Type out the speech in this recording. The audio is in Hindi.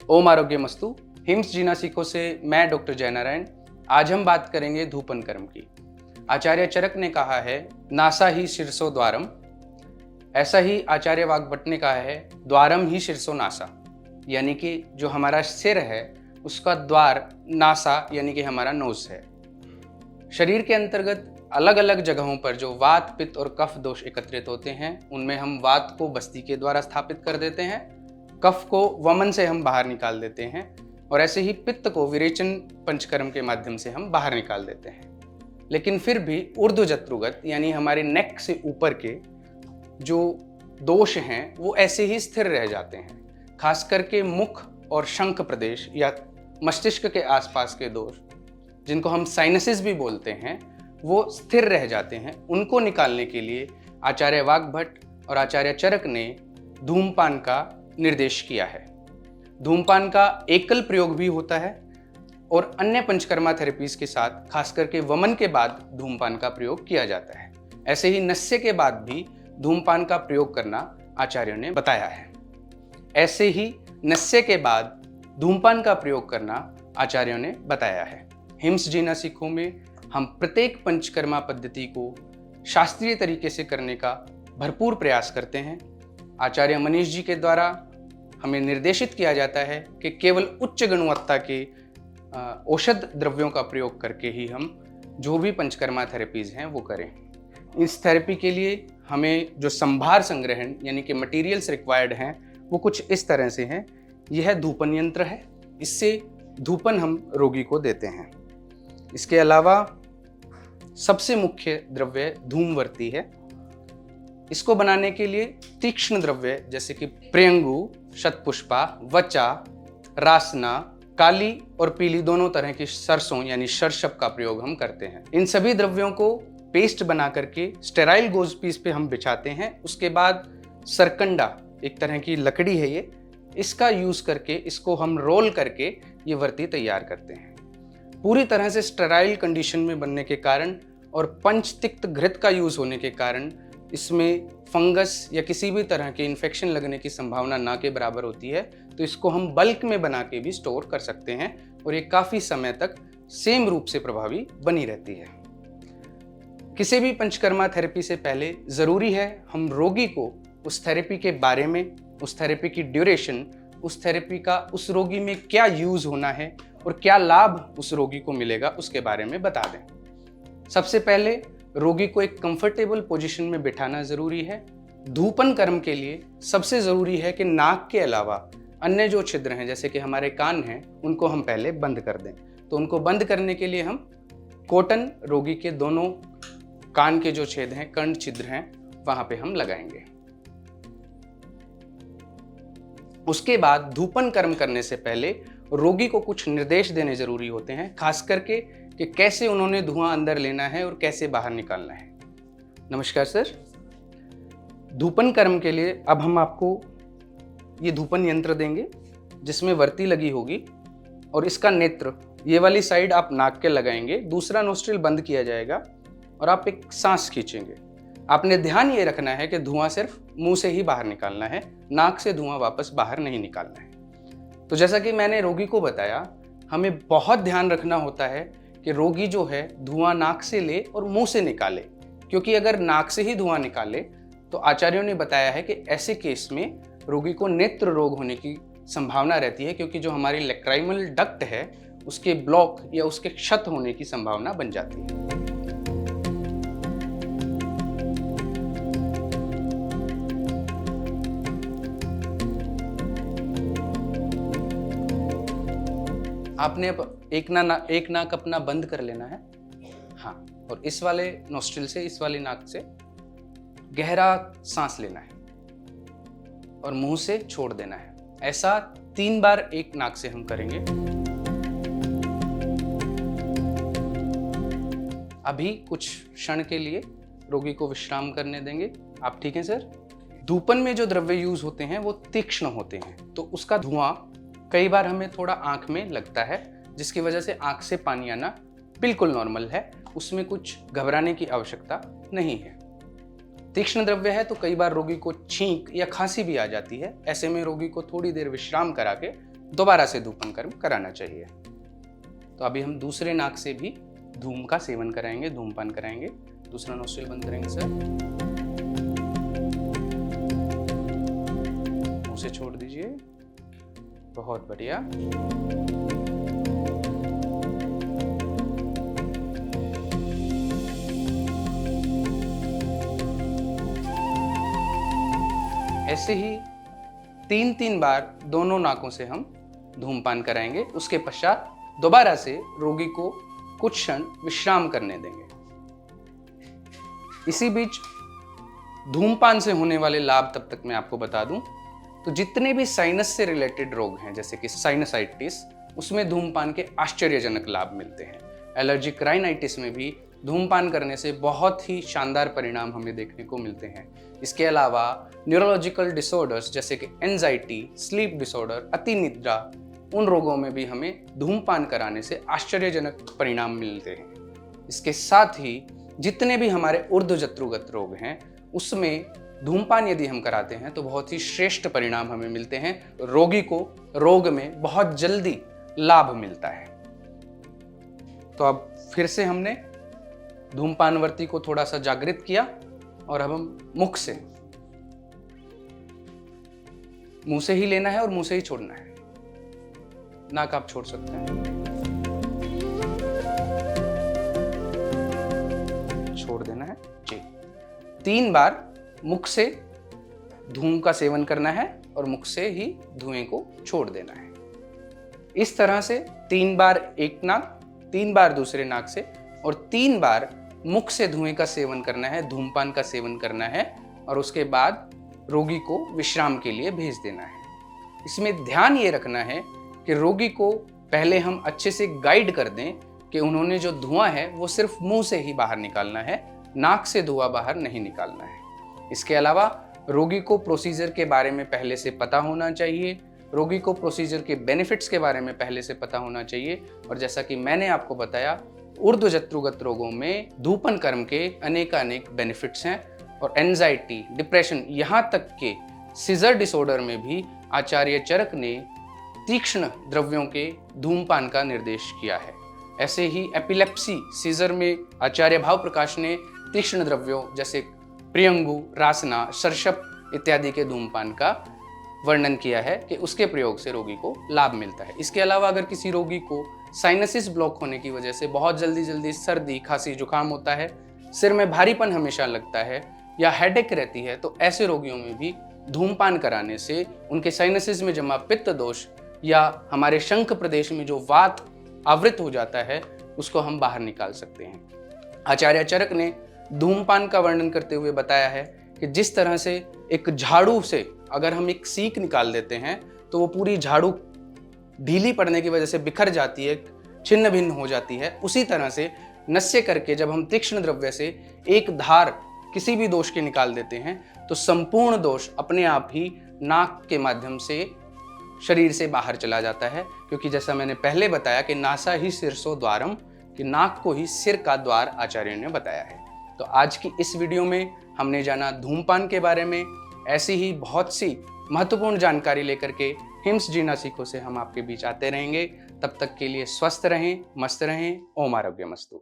ओम आरोग्यमस्तु। हिम्स जीना सीखो से मैं डॉक्टर जयनारायण। आज हम बात करेंगे धूपन कर्म की। आचार्य चरक ने कहा है, नासा ही शीर्षो द्वारम। ऐसा ही आचार्य वाग्भट ने कहा है, द्वारम ही शीर्षो नासा। यानी कि जो हमारा सिर है उसका द्वार नासा यानी कि हमारा नोज है। शरीर के अंतर्गत अलग अलग जगहों पर जो वात, पित्त और कफ दोष एकत्रित होते हैं, उनमें हम वात को बस्ती के द्वारा स्थापित कर देते हैं, कफ को वमन से हम बाहर निकाल देते हैं और ऐसे ही पित्त को विरेचन पंचकर्म के माध्यम से हम बाहर निकाल देते हैं। लेकिन फिर भी ऊर्ध्वजत्रुगत यानी हमारे नेक से ऊपर के जो दोष हैं वो ऐसे ही स्थिर रह जाते हैं। खास करके मुख और शंख प्रदेश या मस्तिष्क के आसपास के दोष, जिनको हम साइनसिस भी बोलते हैं, वो स्थिर रह जाते हैं। उनको निकालने के लिए आचार्य वाग्भट और आचार्य चरक ने धूमपान का निर्देश किया है। धूमपान का एकल प्रयोग भी होता है और अन्य पंचकर्मा थेरेपीज के साथ खास करके वमन के बाद धूमपान का प्रयोग किया जाता है। ऐसे ही नस्य के बाद भी धूमपान का प्रयोग करना आचार्यों ने बताया है। ऐसे ही नस्य के बाद धूमपान का प्रयोग करना आचार्यों ने बताया है। हिम्स जीना सीखो में हम प्रत्येक पंचकर्मा पद्धति को शास्त्रीय तरीके से करने का भरपूर प्रयास करते हैं। आचार्य मनीष जी के द्वारा हमें निर्देशित किया जाता है कि केवल उच्च गुणवत्ता के औषध द्रव्यों का प्रयोग करके ही हम जो भी पंचकर्मा थेरेपीज हैं वो करें। इस थेरेपी के लिए हमें जो संभार संग्रहण यानी कि मटेरियल्स रिक्वायर्ड हैं वो कुछ इस तरह से हैं। यह धूपन यंत्र है, इससे धूपन हम रोगी को देते हैं। इसके अलावा सबसे मुख्य द्रव्य धूमवर्ती है। इसको बनाने के लिए तीक्ष्ण द्रव्य जैसे कि प्रियंगु, शतपुष्पा, वचा, रासना, काली और पीली दोनों तरह की सरसों यानी शरशप का प्रयोग हम करते हैं। इन सभी द्रव्यों को पेस्ट बना करके स्टेराइल गोज पीस पे हम बिछाते हैं। उसके बाद सरकंडा, एक तरह की लकड़ी है ये, इसका यूज करके इसको हम रोल करके ये वर्ती तैयार करते हैं। पूरी तरह से स्टेराइल कंडीशन में बनने के कारण और पंचतिक्त घृत का यूज होने के कारण इसमें फंगस या किसी भी तरह के इन्फेक्शन लगने की संभावना ना के बराबर होती है। तो इसको हम बल्क में बना के भी स्टोर कर सकते हैं और ये काफ़ी समय तक सेम रूप से प्रभावी बनी रहती है। किसी भी पंचकर्मा थेरेपी से पहले ज़रूरी है हम रोगी को उस थेरेपी के बारे में, उस थेरेपी की ड्यूरेशन, उस थेरेपी का उस रोगी में क्या यूज़ होना है और क्या लाभ उस रोगी को मिलेगा उसके बारे में बता दें। सबसे पहले रोगी को एक कंफर्टेबल पोजीशन में बिठाना जरूरी है। धूपन कर्म के लिए सबसे जरूरी है कि नाक के अलावा अन्य जो छिद्र हैं जैसे कि हमारे कान हैं उनको हम पहले बंद कर दें। तो उनको बंद करने के लिए हम कॉटन रोगी के दोनों कान के जो छेद हैं, कर्ण छिद्र हैं, वहां पे हम लगाएंगे। उसके बाद धूपन कर्म करने से पहले रोगी को कुछ निर्देश देने जरूरी होते हैं, खास करके कि कैसे उन्होंने धुआं अंदर लेना है और कैसे बाहर निकालना है। नमस्कार सर। धूपन कर्म के लिए अब हम आपको ये धूपन यंत्र देंगे जिसमें वर्ती लगी होगी और इसका नेत्र ये वाली साइड आप नाक के लगाएंगे, दूसरा नोस्ट्रिल बंद किया जाएगा और आप एक सांस खींचेंगे। आपने ध्यान ये रखना है कि धुआं सिर्फ मुंह से ही बाहर निकालना है, नाक से धुआं वापस बाहर नहीं निकालना है। तो जैसा कि मैंने रोगी को बताया, हमें बहुत ध्यान रखना होता है कि रोगी जो है धुआं नाक से ले और मुंह से निकाले, क्योंकि अगर नाक से ही धुआं निकाले तो आचार्यों ने बताया है कि ऐसे केस में रोगी को नेत्र रोग होने की संभावना रहती है, क्योंकि जो हमारी लैक्राइमल डक्ट है उसके ब्लॉक या उसके क्षत होने की संभावना बन जाती है। आपने अब एक नाक अपना बंद कर लेना है, हाँ, और इस वाले नोस्ट्रिल से, इस वाली नाक से गहरा सांस लेना है और मुंह से छोड़ देना है। ऐसा 3 बार एक नाक से हम करेंगे। अभी कुछ क्षण के लिए रोगी को विश्राम करने देंगे। आप ठीक हैं सर? धूपन में जो द्रव्य यूज होते हैं वो तीक्ष्ण होते हैं, तो उसका धुआं कई बार हमें थोड़ा आंख में लगता है, जिसकी वजह से आंख से पानी आना बिल्कुल नॉर्मल है, उसमें कुछ घबराने की आवश्यकता नहीं है। तीक्ष्ण द्रव्य है तो कई बार रोगी को छींक या खांसी भी आ जाती है। ऐसे में रोगी को थोड़ी देर विश्राम करा के दोबारा से धूपन कर्म कराना चाहिए। तो अभी हम दूसरे नाक से भी धूम का सेवन कराएंगे, धूमपान कराएंगे। दूसरा नोस्ट्रिल बंद करेंगे सर, मुंह से छोड़ दीजिए। बहुत बढ़िया। ऐसे ही 3-3 बार दोनों नाकों से हम धूमपान कराएंगे। उसके पश्चात दोबारा से रोगी को कुछ क्षण विश्राम करने देंगे। इसी बीच धूमपान से होने वाले लाभ तब तक मैं आपको बता दूं, तो जितने भी साइनस से रिलेटेड रोग हैं जैसे कि साइनसाइटिस, उसमें धूमपान के आश्चर्यजनक लाभ मिलते हैं। एलर्जिक राइनाइटिस में भी धूमपान करने से बहुत ही शानदार परिणाम हमें देखने को मिलते हैं। इसके अलावा न्यूरोलॉजिकल डिसऑर्डर्स जैसे कि एंजाइटी, स्लीप डिसऑर्डर, अतिनिद्रा, उन रोगों में भी हमें धूमपान कराने से आश्चर्यजनक परिणाम मिलते हैं। इसके साथ ही जितने भी हमारे ऊर्ध्वजत्रुगत रोग हैं उसमें धूमपान यदि हम कराते हैं तो बहुत ही श्रेष्ठ परिणाम हमें मिलते हैं। रोगी को रोग में बहुत जल्दी लाभ मिलता है। तो अब फिर से हमने धूमपानवर्ती को थोड़ा सा जागृत किया और अब हम मुख से, मुंह से ही लेना है और मुंह से ही छोड़ना है। नाक आप छोड़ सकते हैं, छोड़ देना है जी। 3 बार मुख से धूम का सेवन करना है और मुख से ही धुएं को छोड़ देना है। इस तरह से 3 बार एक नाक, 3 बार दूसरे नाक से और 3 बार मुख से धुएं का सेवन करना है, धूमपान का सेवन करना है और उसके बाद रोगी को विश्राम के लिए भेज देना है। इसमें ध्यान ये रखना है कि रोगी को पहले हम अच्छे से गाइड कर दें कि उन्होंने जो धुआं है वो सिर्फ मुंह से ही बाहर निकालना है, नाक से धुआं बाहर नहीं निकालना है। इसके अलावा रोगी को प्रोसीजर के बारे में पहले से पता होना चाहिए, रोगी को प्रोसीजर के बेनिफिट्स के बारे में पहले से पता होना चाहिए। और जैसा कि मैंने आपको बताया, ऊर्ध्वजत्रुगत रोगों में धूपन कर्म के अनेक बेनिफिट्स हैं और एंजाइटी, डिप्रेशन, यहाँ तक के सीजर डिसऑर्डर में भी आचार्य चरक ने तीक्ष्ण द्रव्यों के धूमपान का निर्देश किया है। ऐसे ही एपिलेप्सी सीजर में आचार्य भाव प्रकाश ने तीक्ष्ण द्रव्यों जैसे प्रियंगु, रासना, सरशप इत्यादि के धूमपान का वर्णन किया है कि उसके प्रयोग से रोगी को लाभ मिलता है। इसके अलावा अगर किसी रोगी को साइनसिस ब्लॉक होने की वजह से बहुत जल्दी सर्दी, खांसी, जुकाम होता है, सिर में भारीपन हमेशा लगता है या हेडेक रहती है, तो ऐसे रोगियों में भी धूमपान कराने से उनके साइनसिस में जमा पित्त दोष या हमारे शंख प्रदेश में जो वात आवृत हो जाता है उसको हम बाहर निकाल सकते हैं। आचार्य चरक ने धूमपान का वर्णन करते हुए बताया है कि जिस तरह से एक झाड़ू से अगर हम एक सीक निकाल देते हैं तो वो पूरी झाड़ू ढीली पड़ने की वजह से बिखर जाती है, छिन्न भिन्न हो जाती है, उसी तरह से नस्य करके जब हम तीक्ष्ण द्रव्य से एक धार किसी भी दोष के निकाल देते हैं तो संपूर्ण दोष अपने आप ही नाक के माध्यम से शरीर से बाहर चला जाता है। क्योंकि जैसा मैंने पहले बताया कि नासा ही शीर्षो द्वारम, कि नाक को ही सिर का द्वार आचार्य ने बताया है। तो आज की इस वीडियो में हमने जाना धूमपान के बारे में। ऐसी ही बहुत सी महत्वपूर्ण जानकारी लेकर के हिम्स जीना सीखो से हम आपके बीच आते रहेंगे। तब तक के लिए स्वस्थ रहें, मस्त रहें। ओम आरोग्यमस्तु।